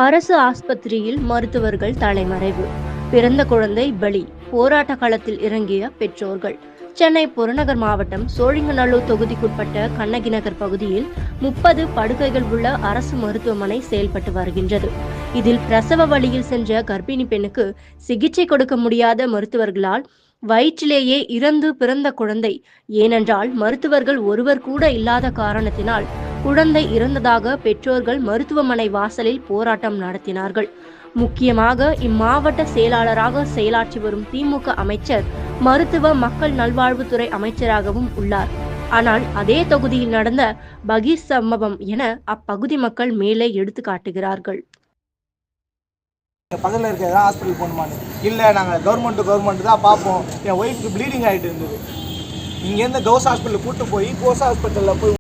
அரசு ஆஸ்பத்திரியில் மருத்துவர்கள் தலைமறைவு. பிறந்த குழந்தை பலி. போராட்ட களத்தில் இறங்கிய பெற்றோர்கள். சென்னை புறநகர் மாவட்டம் சோழிங்கநல்லூர் தொகுதிக்குட்பட்ட கண்ணகி நகர் பகுதியில் 30 படுக்கைகள் உள்ள அரசு மருத்துவமனை செயல்பட்டு வருகின்றது. இதில் பிரசவ வழியில் சென்ற கர்ப்பிணி பெண்ணுக்கு சிகிச்சை கொடுக்க முடியாத மருத்துவர்களால் வயிற்றிலேயே இறந்து பிறந்த குழந்தை. ஏனென்றால் மருத்துவர்கள் ஒருவர் கூட இல்லாத காரணத்தினால் குழந்தை இறந்ததாக பெற்றோர்கள் மருத்துவமனை வாசலில் போராட்டம் நடத்தினார்கள். முக்கியமாக இம்மாவட்ட செயலாளராக செயலாற்றி வரும் திமுக அமைச்சர் மருத்துவ மக்கள் நல்வாழ்வுத்துறை அமைச்சராகவும் உள்ளார். ஆனால் அதே தொகுதியில் நடந்த பகீர் சம்பவம் என அப்பகுதி மக்கள் மேலே எடுத்து காட்டுகிறார்கள். பக்கத்தில் இருக்க ஏதாவது ஹாஸ்பிட்டல் போகணுமான்னு இல்லை, நாங்கள் கவர்மெண்ட் தான் பார்ப்போம். என் ஒய்ஃபுக்கு ப்ளீடிங் ஆகிட்டு இருந்தது. இங்கேருந்து கவுஸ் ஹாஸ்பிட்டல் கூப்பிட்டு போய் கோஸ் ஹாஸ்பிட்டலில் போய்